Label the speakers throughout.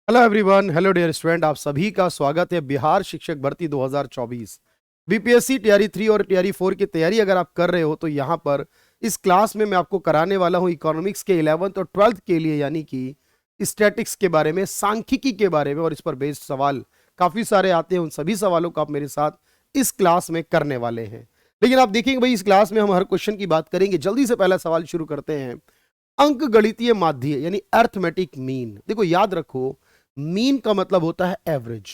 Speaker 1: Hello everyone, hello dear student, आप सभी का स्वागत है बिहार शिक्षक भर्ती 2024 बीपीएससी टीआरई 3 और टीआरई 4 की तैयारी अगर आप कर रहे हो तो यहाँ पर इस क्लास में मैं आपको कराने वाला हूँ इकोनॉमिक्स के 11th और 12th के लिए, यानी कि स्टैटिक्स के बारे में, सांख्यिकी के बारे में, और इस पर बेस्ड सवाल काफी सारे आते हैं। उन सभी सवालों को आप मेरे साथ इस क्लास में करने वाले हैं। लेकिन आप देखेंगे भाई, इस क्लास में हम हर क्वेश्चन की बात करेंगे। जल्दी से पहला सवाल शुरू करते हैं। अंक गणितीय माध्य यानी अर्थमेटिक मीन। देखो याद रखो, मीन का मतलब होता है एवरेज।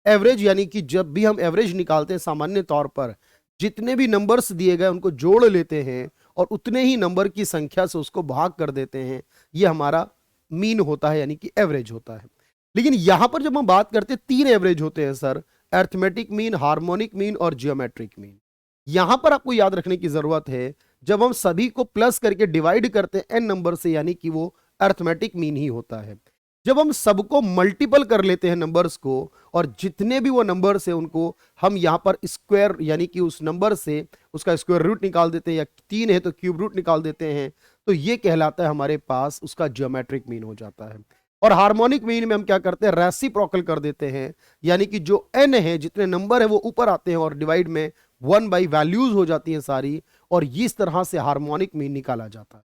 Speaker 1: एवरेज यानी कि जब भी हम एवरेज निकालते हैं, सामान्य तौर पर जितने भी नंबर्स दिए गए उनको जोड़ लेते हैं और उतने ही नंबर की संख्या से उसको भाग कर देते हैं। ये हमारा मीन होता है, यानी कि एवरेज होता है। लेकिन यहां पर जब हम बात करते हैं, तीन एवरेज होते हैं sir: arithmetic mean, harmonic mean और जियोमेट्रिक मीन। यहां पर आपको याद रखने की जरूरत है, जब हम सभी को प्लस करके डिवाइड करते हैं एन नंबर से, यानी कि वो अर्थमेटिक मीन ही होता है। जब हम सबको मल्टीपल कर लेते हैं नंबर्स को, और जितने भी वो नंबर्स हैं उनको हम यहां पर स्क्वायर यानी कि उस नंबर से उसका स्क्वायर रूट निकाल देते हैं, या तीन है तो क्यूब रूट निकाल देते हैं, तो ये कहलाता है हमारे पास उसका ज्योमेट्रिक मीन हो जाता है। और हार्मोनिक मीन में हम क्या करते हैं, रेसिप्रोकल कर देते हैं, यानी कि जो एन है, जितने नंबर है वो ऊपर आते हैं और डिवाइड में 1 by वैल्यूज हो जाती हैं सारी, और इस तरह से हार्मोनिक मीन निकाला जाता है।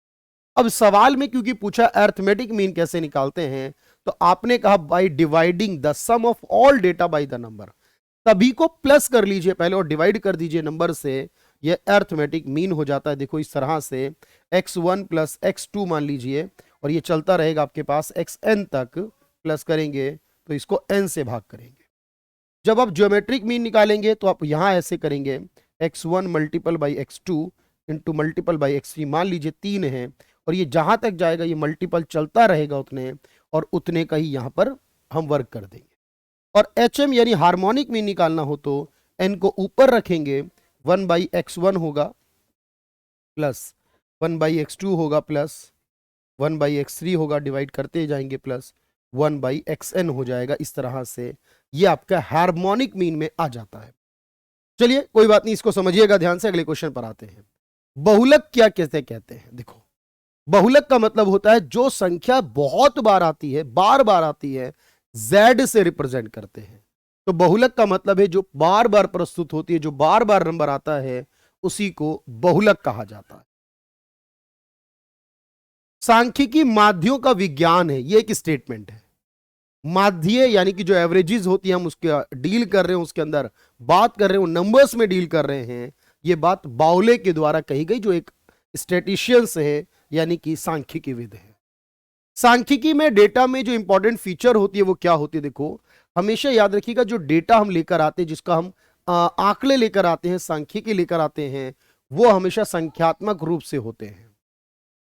Speaker 1: अब सवाल में क्योंकि पूछा अर्थमेटिक मीन कैसे निकालते हैं, तो आपने कहा by dividing the sum of all data by the number. सभी को प्लस कर लीजिए पहले और डिवाइड कर दीजिए नंबर से, यह अर्थमेटिक मीन हो जाता है। देखो इस तरह से x1 प्लस x2 मान लीजिए, और ये चलता रहेगा आपके पास xn तक। प्लस करेंगे तो इसको n से भाग करेंगे। जब आप ज्योमेट्रिक मीन निकालेंगे तो आप यहां ऐसे करेंगे, x1 multiple by x2 into multiple by x3। मान लीजिए 3 है, और ये जहां तक जाएगा ये मल्टीपल चलता रहेगा उतने, और उतने का ही यहां पर हम वर्क कर देंगे। और HM यानी हार्मोनिक मीन निकालना हो तो n को ऊपर रखेंगे, 1/x1 होगा प्लस 1/x2 होगा प्लस 1/x3 होगा, डिवाइड करते जाएंगे, प्लस 1/xn हो जाएगा। इस तरह से ये आपका हार्मोनिक मीन में आ जाता है। चलिए कोई बात नहीं, इसको समझिएगा ध्यान से। अगले क्वेश्चन पर आते हैं। बहुलक क्या कैसे कहते हैं? देखो, बहुलक का मतलब होता है जो संख्या बहुत बार आती है, बार बार आती है, z से रिप्रेजेंट करते हैं। तो बहुलक का मतलब है जो बार बार प्रस्तुत होती है, जो बार बार नंबर आता है, उसी को बहुलक कहा जाता है। सांख्यिकी माध्यों का विज्ञान है, ये एक स्टेटमेंट है। माध्य यानी कि जो एवरेजेस होती है, हम उसके डील कर रहे हैं, उसके अंदर बात कर रहे हैं, नंबर्स में डील कर रहे हैं। ये बात बाउले के द्वारा कही गई, जो एक स्टैटिशियंस है, यानी कि सांख्यिकीविद है। सांख्यिकी में डेटा में जो इंपॉर्टेंट फीचर होती है वो क्या होती है? देखो, हमेशा याद रखिएगा, जो डेटा हम लेकर आते हैं, जिसका हम आंकड़े लेकर आते हैं, सांख्यिकी लेकर आते हैं, वो हमेशा संख्यात्मक रूप से होते हैं।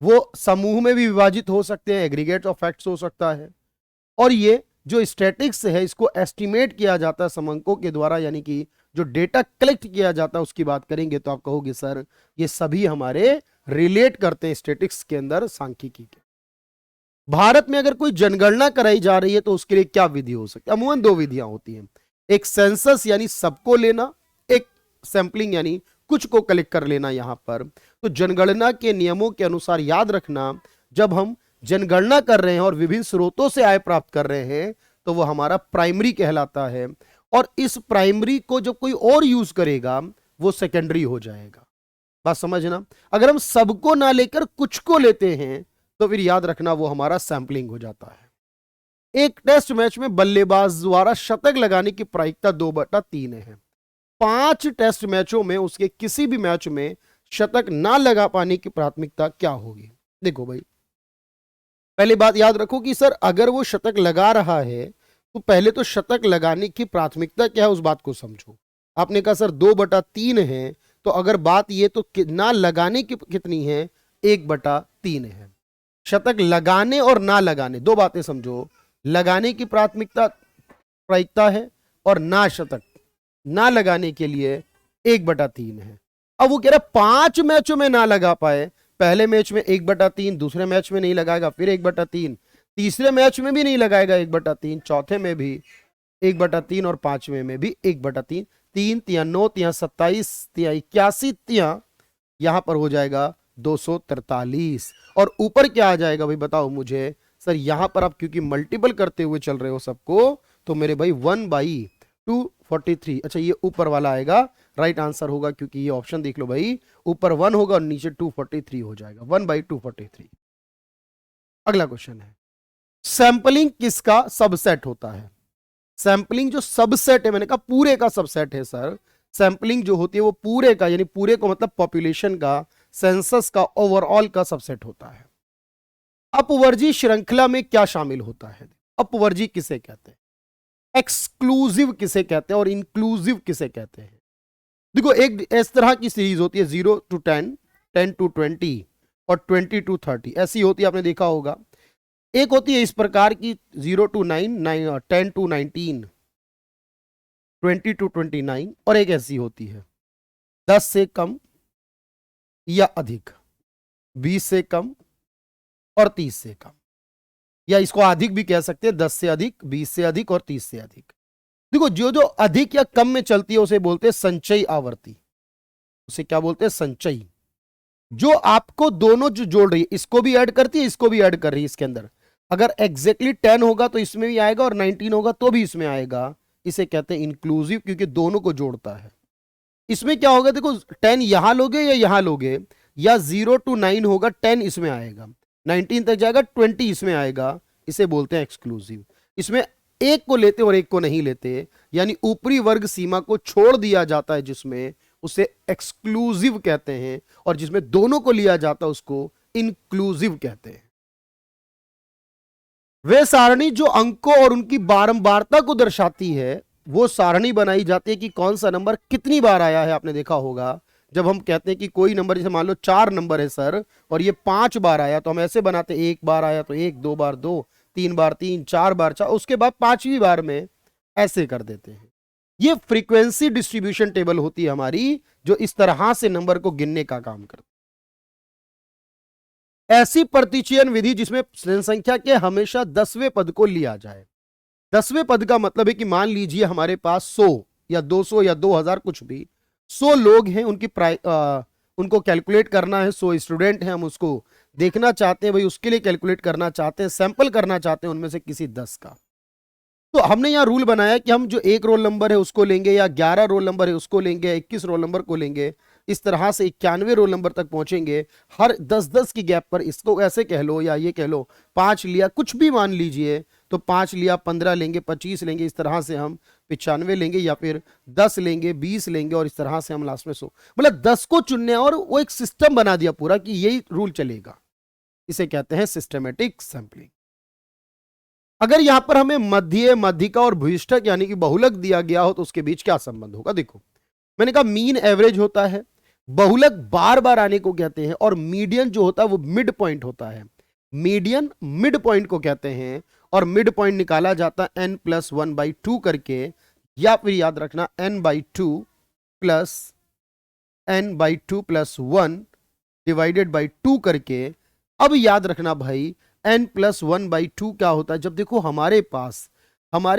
Speaker 1: वो समूह में भी विभाजित हो सकते हैं, एग्रीगेट ऑफ फैक्ट्स हो सकता है। और ये जो स्टैटिक्स है, इसको एस्टिमेट किया जाता है समंकों के द्वारा, यानी कि जो डेटा कलेक्ट किया जाता है उसकी बात करेंगे तो आप कहोगे सर ये सभी हमारे रिलेट करते हैं स्टैटिक्स के अंदर सांख्यिकी के। भारत में अगर कोई जनगणना कराई जा रही है तो उसके लिए क्या विधि हो सकती है? अमूमन दो विधियां होती हैं। एक सेंसस यानी सबको लेना, एक सैंपलिंग यानी कुछ को कलेक्ट कर लेना। यहां पर तो जनगणना के नियमों के अनुसार याद रखना, जब हम जनगणना कर रहे हैं और विभिन्न स्रोतों से आय प्राप्त कर रहे हैं तो वह हमारा प्राइमरी कहलाता है, और इस प्राइमरी को जब कोई और यूज करेगा वो सेकेंडरी हो जाएगा। बात समझना। अगर हम सबको ना लेकर कुछ को लेते हैं तो फिर याद रखना वो हमारा सैंपलिंग हो जाता है। एक टेस्ट मैच में बल्लेबाज द्वारा शतक लगाने की प्रायिकता 2/3 है। 5 टेस्ट मैचों में उसके किसी भी मैच में शतक ना लगा पाने की प्राथमिकता क्या होगी? देखो भाई, पहली बात याद रखो कि सर अगर वो शतक लगा रहा है तो पहले तो शतक लगाने की प्राथमिकता क्या है उस बात को समझो। आपने कहा सर 2/3 है, तो अगर बात ये तो ना लगाने की कितनी है? 1/3 है। शतक लगाने और ना लगाने दो बातें समझो। लगाने की प्रायिकता है, और ना शतक ना लगाने के लिए 1/3 है। अब वो कह रहा है 5 मैचों में ना लगा पाए, पहले मैच में 1/3, दूसरे मैच में नहीं लगाएगा फिर 1/3, तीसरे मैच में भी नहीं लगाएगा 1/3, चौथे में भी 1/3 और पांचवें में भी 1/3। 3 तिया 9 तिया 27 तिया 81 तिया यहां पर हो जाएगा 243, और ऊपर क्या आ जाएगा भाई बताओ मुझे? सर यहां पर आप क्योंकि मल्टीपल करते हुए चल रहे हो सबको, तो मेरे भाई 1/243, अच्छा ये ऊपर वाला आएगा, राइट आंसर होगा, क्योंकि ये ऑप्शन देख लो भाई, ऊपर 1 होगा और नीचे 243 हो जाएगा, 1/243। अगला क्वेश्चन है, सैंपलिंग किसका सबसेट होता है? सैंपलिंग जो सबसेट है, मैंने कहा पूरे का सबसेट है सर। सैंपलिंग जो होती है वो पूरे का, यानी पूरे को मतलब पॉपुलेशन का, सेंसस का, ओवरऑल का सबसेट होता है। अपवर्जी श्रृंखला में क्या शामिल होता है? अपवर्जी किसे कहते हैं, एक्सक्लूसिव किसे कहते हैं और इंक्लूसिव किसे कहते हैं? देखो एक इस तरह की सीरीज होती है 0 to 10, 10 to 20 और 20 to 30, ऐसी होती है, आपने देखा होगा। एक होती है इस प्रकार की 0 to 9, 10 to 19, 20 to 29, और एक ऐसी होती है 10 से कम या अधिक, 20 से कम और 30 से कम, या इसको अधिक भी कह सकते हैं, 10 से अधिक, 20 से अधिक और 30 से अधिक। देखो जो जो अधिक या कम में चलती है उसे बोलते हैं संचयी आवर्ती, उसे क्या बोलते हैं? संचयी। जो आपको दोनों जो जोड़ रही है, इसको भी ऐड करती है, इसको भी ऐड कर रही है इसके अंदर, अगर एग्जैक्टली 10 होगा तो इसमें भी आएगा और 19 होगा तो भी इसमें आएगा, इसे कहते हैं इंक्लूसिव, क्योंकि दोनों को जोड़ता है। इसमें क्या होगा, देखो 10 यहां लोगे या यहां लोगे, या 0 to 9 होगा, 10 इसमें आएगा, 19 तक जाएगा, 20 इसमें आएगा, इसे बोलते हैं एक्सक्लूसिव। इसमें एक को लेते और एक को नहीं लेते, यानी ऊपरी वर्ग सीमा को छोड़ दिया जाता है जिसमें, उसे एक्सक्लूसिव कहते हैं, और जिसमें दोनों को लिया जाता है उसको इंक्लूसिव कहते हैं। वे सारणी जो अंकों और उनकी बारंबारता को दर्शाती है, वो सारणी बनाई जाती है कि कौन सा नंबर कितनी बार आया है। आपने देखा होगा जब हम कहते हैं कि कोई नंबर, जैसे मान लो 4 नंबर है सर और ये 5 बार आया, तो हम ऐसे बनाते हैं, 1 बार आया तो 1, 2 बार 2, 3 बार 3, 4 बार 4, उसके बाद 5वीं बार में ऐसे कर देते हैं। ये फ्रीक्वेंसी डिस्ट्रीब्यूशन टेबल होती है हमारी, जो इस तरह से नंबर को गिनने का काम करती है। ऐसी प्रतिचयन विधि जिसमें जनसंख्या के हमेशा 10वें पद को लिया जाए। 10वें पद का मतलब है कि मान लीजिए हमारे पास 100 या 200 या 2000 कुछ भी 100 लोग हैं, उनको कैलकुलेट करना है, 100 स्टूडेंट हैं, हम उसको देखना चाहते हैं भाई, उसके लिए कैलकुलेट करना चाहते हैं, सैंपल करना चाहते हैं उनमें से किसी 10 का। तो हमने यहां रूल बनाया कि हम जो 1 रोल नंबर है उसको लेंगे, या 11 रोल नंबर है उसको लेंगे, 21 रोल नंबर को लेंगे, इस तरह से 91 रोल नंबर तक पहुंचेंगे। हर 10-10 की गैप पर, इसको ऐसे कह लो या ये कह लो, 5 लिया, कुछ भी मान लीजिए, तो 5 लिया, 15 लेंगे, 25 लेंगे, इस तरह से हम 95 लेंगे, या फिर 10 लेंगे, 20 लेंगे, और इस तरह से हम लास्ट में 100, मतलब 10 को चुनने, और वो एक सिस्टम बना दिया पूरा कि यही रूल चलेगा। इसे कहते हैं सिस्टमेटिक सैंपलिंग। अगर यहां पर हमें मध्य, मध्यिका और भूयिष्ठक यानी कि बहुलक दिया गया हो तो उसके बीच क्या संबंध होगा? देखो मैंने कहा मीन एवरेज होता है, बहुलक बार बार आने को कहते हैं, और मीडियन जो होता है वो मिड पॉइंट होता है। मीडियन मिड पॉइंट को कहते हैं, और मिड पॉइंट निकाला जाता है n+1/2 करके, या फिर याद रखना n/2 plus n/2 + 1 divided by 2 करके। अब याद रखना भाई n+1/2 क्या होता है? जब देखो हमारे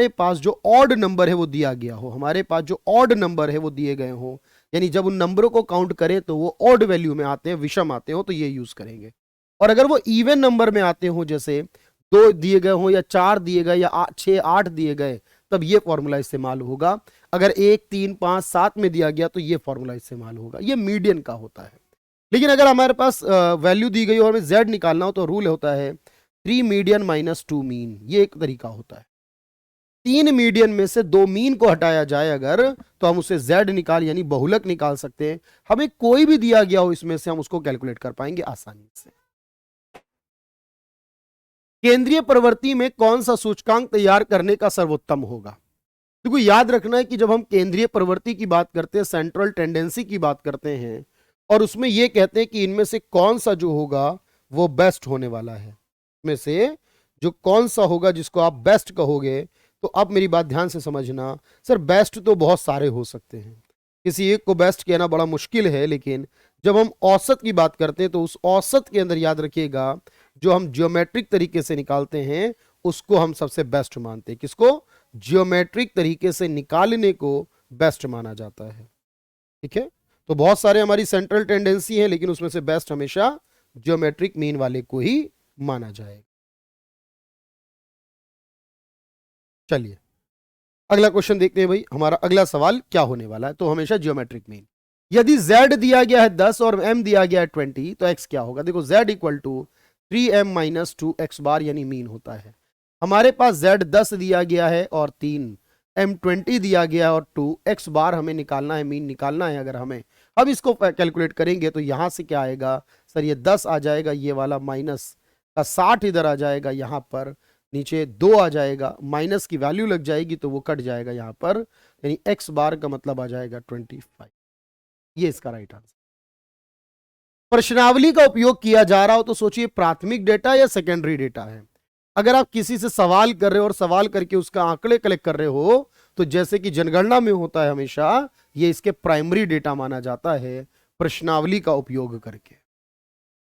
Speaker 1: पास जो ऑड नंबर है वो दिया गया हो, हमारे पास जो ऑड नंबर है वो दिए गए हो, यानी जब उन नंबरों को काउंट करें तो वो ऑड वैल्यू में आते हैं, विषम आते हो, तो ये यूज करेंगे। और अगर वो इवन नंबर में आते हो, जैसे 2 दिए गए हो या 4 दिए गए या 6, 8 दिए गए, तब ये फॉर्मूला इस्तेमाल होगा। अगर 1, 3, 5, 7 में दिया गया तो ये फॉर्मूला इस्तेमाल होगा। ये मीडियन का होता है। लेकिन अगर हमारे पास वैल्यू दी गई हो, हमें z निकालना हो, तो रूल होता है 3 मीडियन - 2 मीन। ये एक तरीका होता है। 3 मीडियन में से 2 मीन को हटाया जाए अगर, तो हम उसे z निकाल यानी बहुलक निकाल सकते हैं। हमें कोई भी दिया गया हो इसमें से, हम उसको कैलकुलेट कर पाएंगे आसानी से। केंद्रीय प्रवृत्ति में कौन सा सूचकांक तैयार करने का सर्वोत्तम होगा? देखो याद रखना है कि जब हम केंद्रीय प्रवृत्ति की बात करते हैं, सेंट्रल टेंडेंसी की बात करते हैं, और उसमें यह कहते हैं कि इनमें से कौन सा जो होगा वो बेस्ट होने वाला है, में से जो कौन सा होगा जिसको आप बेस्ट कहोगे, तो अब मेरी बात ध्यान से समझना। सर बेस्ट तो बहुत सारे हो सकते हैं, किसी एक को बेस्ट कहना बड़ा मुश्किल है, लेकिन जब हम औसत की बात करते हैं तो उस औसत के अंदर याद रखिएगा जो हम ज्योमेट्रिक तरीके से निकालते हैं उसको हम सबसे बेस्ट मानते हैं। किसको? ज्योमेट्रिक तरीके से निकालने को बेस्ट माना जाता है। ठीक है, तो बहुत सारे हमारी सेंट्रल टेंडेंसी है, लेकिन उसमें से बेस्ट हमेशा ज्योमेट्रिक मीन वाले को ही माना जाएगा। चलिए अगला क्वेश्चन देखते हैं भाई, हमारा अगला सवाल क्या होने वाला है। तो हमेशा जियोमेट्रिक मीन, यदि z दिया गया है 10 और m दिया गया है 20, तो x क्या होगा। देखो z equal to 3m minus 2x bar यानी मीन होता है। हमारे पास z 10 दिया गया है और 3, m 20 दिया गया है और 2, x बार हमें निकालना है, मीन निकालना है। अगर हमें अब इसको कैलकुलेट करेंगे तो यहां से क्या आएगा सर, ये 10 आ जाएगा, ये वाला माइनस का 60 इधर आ जाएगा, यहां पर नीचे 2 आ जाएगा, माइनस की वैल्यू लग जाएगी तो वो कट जाएगा यहां पर, यानी x बार का मतलब आ जाएगा 25। ये इसका राइट आंसर। प्रश्नावली का उपयोग किया जा रहा हो तो सोचिए प्राथमिक डेटा या सेकेंडरी डेटा है। अगर आप किसी से सवाल कर रहे हो और सवाल करके उसका आंकड़े कलेक्ट कर रहे हो, तो जैसे कि जनगणना में होता है हमेशा, ये इसके प्राइमरी डेटा माना जाता है प्रश्नावली का उपयोग करके।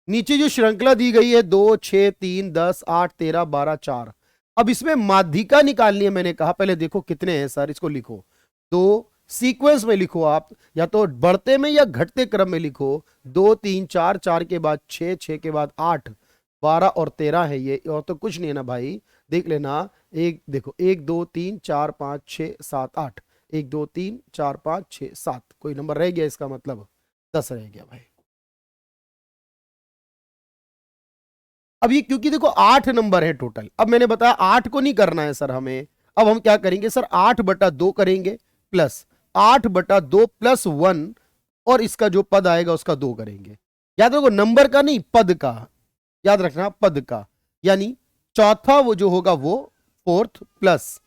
Speaker 1: नीचे जो श्रृंखला दी गई है 2, 6, 3, 10, 8, 13, 12, 4, अब इसमें माध्यिका निकालनी है। मैंने कहा पहले देखो कितने हैं सर, इसको लिखो, दो सीक्वेंस में लिखो आप, या तो बढ़ते में या घटते क्रम में लिखो। 2, 3, 4, 4 के बाद 6, 6 के बाद 8, 12 और 13 है ये, और तो कुछ नहीं है ना भाई, देख लेना। एक देखो 1, 2, 3, 4, 5, 6, 7, 8, 1, 2, 3, 4, 5, 6, 7, कोई नंबर रह गया, इसका मतलब 10 रह गया भाई। अब ये क्योंकि देखो 8 नंबर है टोटल, अब मैंने बताया 8 को नहीं करना है सर हमें, अब हम क्या करेंगे सर, 8/2 करेंगे, प्लस 8/2 प्लस 1, और इसका जो पद आएगा उसका 2 करेंगे। याद रखो नंबर का नहीं, पद का, याद रखना पद का, यानी चौथा वो जो होगा वो फोर्थ, प्लस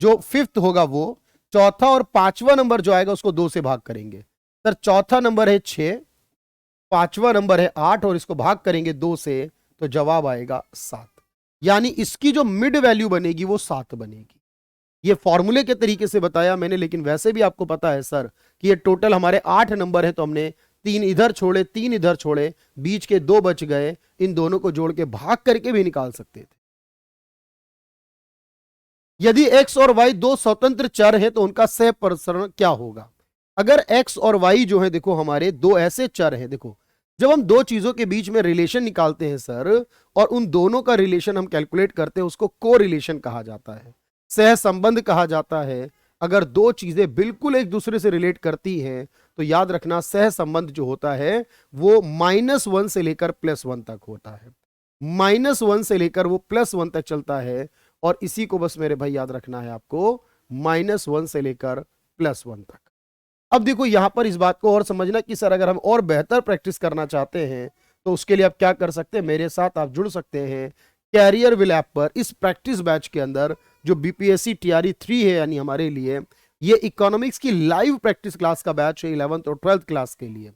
Speaker 1: जो फिफ्थ होगा वो चौथा, और पांचवा नंबर जो आएगा उसको 2 से भाग करेंगे। सर चौथा नंबर है 6, पांचवा नंबर है 8, और इसको भाग करेंगे 2 से, तो जवाब आएगा 7। यानी इसकी जो मिड वैल्यू बनेगी वो 7 बनेगी। ये फॉर्मूले के तरीके से बताया मैंने, लेकिन वैसे भी आपको पता है सर कि ये टोटल हमारे 8 नंबर है, तो हमने 3 इधर छोड़े, 3 इधर छोड़े, बीच के 2 बच गए, इन दोनों को जोड़ के भाग करके भी निकाल सकते थे। यदि x और y दो स्वतंत्र चर है तो उनका सह प्रसरण क्या होगा। अगर x और y जो है देखो हमारे दो ऐसे चर हैं, देखो जब हम दो चीजों के बीच में रिलेशन निकालते हैं सर, और उन दोनों का रिलेशन हम कैलकुलेट करते हैं, उसको को रिलेशन कहा जाता है, सह संबंध कहा जाता है। अगर दो चीजें बिल्कुल एक दूसरे से रिलेट करती हैं तो याद रखना सह संबंध जो होता है वो -1 से लेकर +1 तक होता है, -1 से लेकर वो +1 तक चलता है। और इसी को बस मेरे भाई याद रखना है आपको, -1 से लेकर +1 तक। अब देखो यहां पर इस बात को और समझना कि सर अगर हम और बेहतर प्रैक्टिस करना चाहते हैं तो उसके लिए आप क्या कर सकते हैं, मेरे साथ आप जुड़ सकते हैं कैरियर विल ऐप पर। इस प्रैक्टिस बैच के अंदर जो बीपीएससी टीआरई 3 है, यानी हमारे लिए ये इकोनॉमिक्स की लाइव प्रैक्टिस क्लास का बैच है 11th और 12th क्लास के लिए।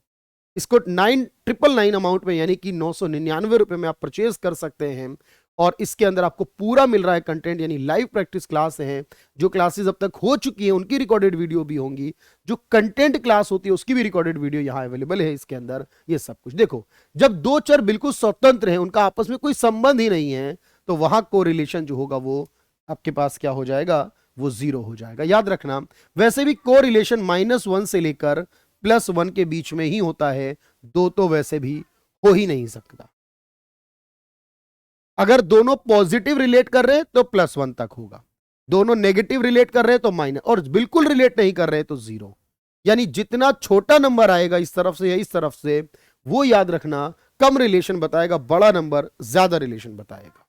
Speaker 1: इसको 9,999 अमाउंट में, यानी कि 999 रुपए में आप परचेज कर सकते हैं, और इसके अंदर आपको पूरा मिल रहा है कंटेंट, यानी लाइव प्रैक्टिस क्लास है। जो क्लासेस अब तक हो चुकी हैं उनकी रिकॉर्डेड वीडियो भी होंगी, जो कंटेंट क्लास होती है उसकी भी रिकॉर्डेड वीडियो यहाँ अवेलेबल है इसके अंदर। ये सब कुछ देखो, जब दो चर बिल्कुल स्वतंत्र हैं, उनका आपस में कोई संबंध ही नहीं है, तो वहां कोरिलेशन जो होगा वो आपके पास क्या हो जाएगा, वो 0 हो जाएगा। याद रखना वैसे भी कोरिलेशन -1 से लेकर +1 के बीच में ही होता है, दो तो वैसे भी हो ही नहीं सकता। अगर दोनों पॉजिटिव रिलेट कर रहे हैं तो +1 तक होगा, दोनों नेगेटिव रिलेट कर रहे हैं तो माइनस, और बिल्कुल रिलेट नहीं कर रहे तो 0। यानी जितना छोटा नंबर आएगा इस तरफ से या इस तरफ से, वो याद रखना कम रिलेशन बताएगा, बड़ा नंबर ज्यादा रिलेशन बताएगा।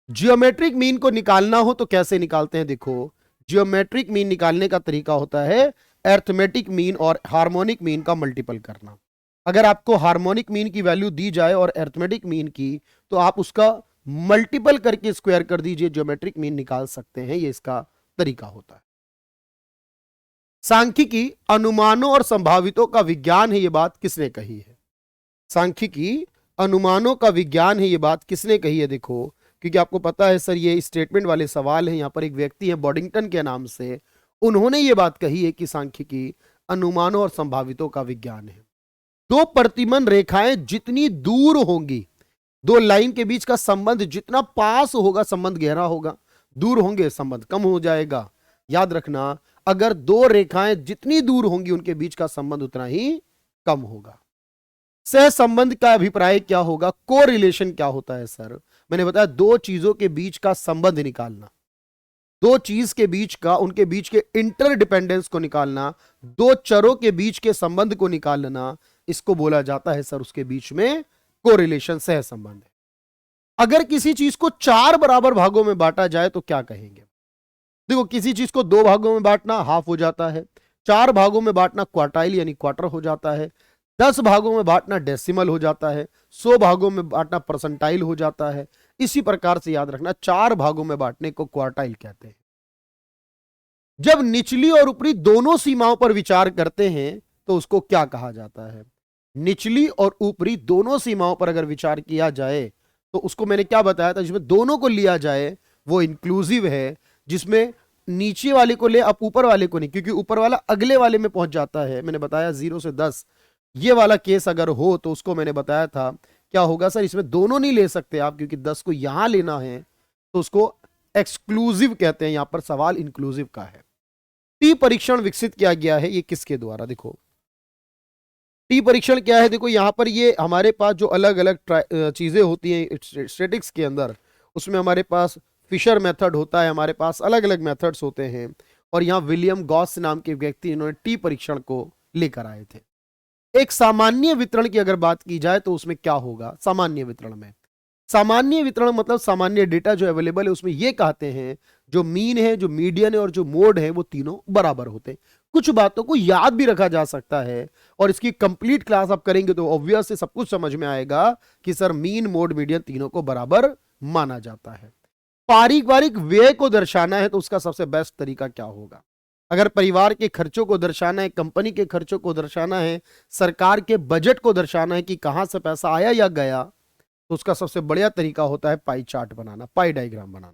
Speaker 1: जियोमेट्रिक मीन को निकालना हो तो कैसे निकालते हैं, देखो जियोमेट्रिक मीन निकालने का तरीका होता है अरिथमेटिक मीन और हार्मोनिक मीन का मल्टीपल करना। अगर आपको हार्मोनिक मीन की वैल्यू दी जाए और अरिथमेटिक मीन की, तो आप उसका मल्टीपल करके स्क्वायर कर दीजिए, ज्योमेट्रिक मीन निकाल सकते हैं। ये इसका तरीका होता है। सांख्यिकी अनुमानों और संभावितों का विज्ञान है, ये बात किसने कही है। सांख्यिकी अनुमानों का विज्ञान है, ये बात किसने कही है। देखो क्योंकि आपको पता है सर ये स्टेटमेंट वाले सवाल हैं, यहां पर एक व्यक्ति है बॉडिंगटन के नाम से, उन्होंने ये बात कही है कि सांख्यिकी अनुमानों और संभावितों का विज्ञान है। दो प्रतिमान रेखाएं जितनी दूर होंगी, दो लाइन के बीच का संबंध जितना पास होगा संबंध गहरा होगा, दूर होंगे संबंध कम हो जाएगा। याद रखना अगर दो रेखाएं जितनी दूर होंगी उनके बीच का संबंध उतना ही कम होगा। सह संबंध का अभिप्राय क्या होगा, कोरिलेशन क्या होता है सर। मैंने बताया दो चीजों के बीच का संबंध निकालना, दो चीज के बीच का, उनके बीच के इंटरडिपेंडेंस को निकालना, दो चरों के बीच के संबंध को निकालना, इसको बोला जाता है सर उसके बीच में कोरिलेशन, सह संबंध है। अगर किसी चीज को 4 बराबर भागों में बांटा जाए तो क्या कहेंगे? देखो, किसी चीज को 2 भागों में बांटना हाफ हो जाता है, 4 भागों में बांटना क्वार्टाइल यानी क्वार्टर हो जाता है, 10 भागों में बांटना डेसिमल हो जाता है, 100 भागों में बांटना परसेंटाइल हो जाता है। इसी प्रकार से याद रखना, 4 भागों में बांटने को क्वार्टाइल कहते हैं। जब निचली और ऊपरी दोनों सीमाओं पर विचार करते हैं तो उसको क्या कहा जाता है? निचली और ऊपरी दोनों सीमाओं पर अगर विचार किया जाए तो उसको मैंने क्या बताया था, जिसमें दोनों को लिया जाए वो इंक्लूसिव है, जिसमें नीचे वाले को ले आप ऊपर वाले को नहीं, क्योंकि ऊपर वाला अगले वाले में पहुंच जाता है। मैंने बताया 0 से 10 ये वाला केस अगर हो तो उसको मैंने बताया था क्या होगा सर, इसमें दोनों नहीं ले सकते आप, क्योंकि 10 को यहां लेना है तो उसको एक्सक्लूसिव कहते हैं। यहां पर सवाल इंक्लूसिव का है। टी परीक्षण विकसित किया गया है, ये किसके द्वारा? देखो, टी परीक्षण क्या है? देखो यहां पर ये हमारे पास जो अलग अलग चीजें होती हैं स्टैटिस्टिक्स के अंदर, उसमें हमारे पास फिशर मेथड होता है, हमारे पास अलग अलग मेथड्स होते हैं, और यहाँ विलियम गॉस नाम के व्यक्ति इन्होंने टी परीक्षण को लेकर आए थे। एक सामान्य वितरण की अगर बात की जाए तो उसमें क्या होगा? सामान्य वितरण में, सामान्य वितरण मतलब सामान्य डेटा जो अवेलेबल है उसमें ये कहते हैं जो मीन है, जो मीडियन है और जो मोड है वो तीनों बराबर होते हैं। कुछ बातों को याद भी रखा जा सकता है, और इसकी कंप्लीट क्लास आप करेंगे तो ऑब्वियस से सब कुछ समझ में आएगा कि सर मीन, मोड, मीडियन तीनों को बराबर माना जाता है। पारिवारिक व्यय को दर्शाना है तो उसका सबसे बेस्ट तरीका क्या होगा? अगर परिवार के खर्चों को दर्शाना है, कंपनी के खर्चों को दर्शाना है, सरकार के बजट को दर्शाना है कि कहां से पैसा आया या गया, तो उसका सबसे बढ़िया तरीका होता है पाई चार्ट बनाना, पाई डायग्राम बनाना।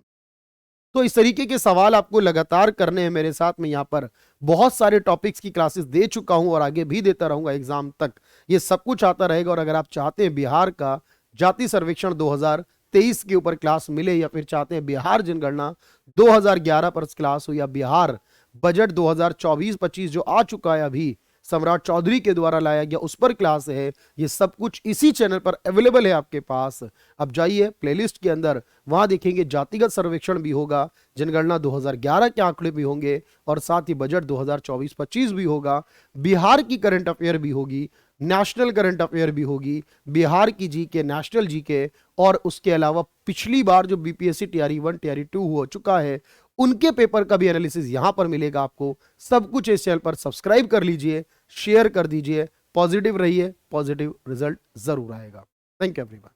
Speaker 1: तो इस तरीके के सवाल आपको लगातार करने हैं मेरे साथ। मैं यहाँ पर बहुत सारे टॉपिक्स की क्लासेस दे चुका हूं और आगे भी देता रहूंगा एग्जाम तक, ये सब कुछ आता रहेगा। और अगर आप चाहते हैं बिहार का जाति सर्वेक्षण 2023 के ऊपर क्लास मिले, या फिर चाहते हैं बिहार जनगणना 2011 पर क्लास हो, या बिहार बजट 2024-25 जो आ चुका है अभी सम्राट चौधरी के द्वारा लाया गया, उस पर क्लास है, ये सब कुछ इसी चैनल पर अवेलेबल है आपके पास। अब जाइए प्लेलिस्ट के अंदर, वहां देखेंगे जातिगत सर्वेक्षण भी होगा, जनगणना 2011 के आंकड़े भी होंगे, और साथ ही बजट 2024-25 भी होगा, बिहार की करंट अफेयर भी होगी, नेशनल करंट अफेयर भी होगी, बिहार की जीके, नेशनल जीके, और उसके अलावा पिछली बार जो बीपीएससी टीआरई 1 टीआरई 2 हो चुका है उनके पेपर का भी एनालिसिस यहां पर मिलेगा आपको। सब कुछ इस चैनल पर सब्सक्राइब कर लीजिए, शेयर कर दीजिए, पॉजिटिव रहिए, पॉजिटिव रिजल्ट जरूर आएगा। Thank you everyone.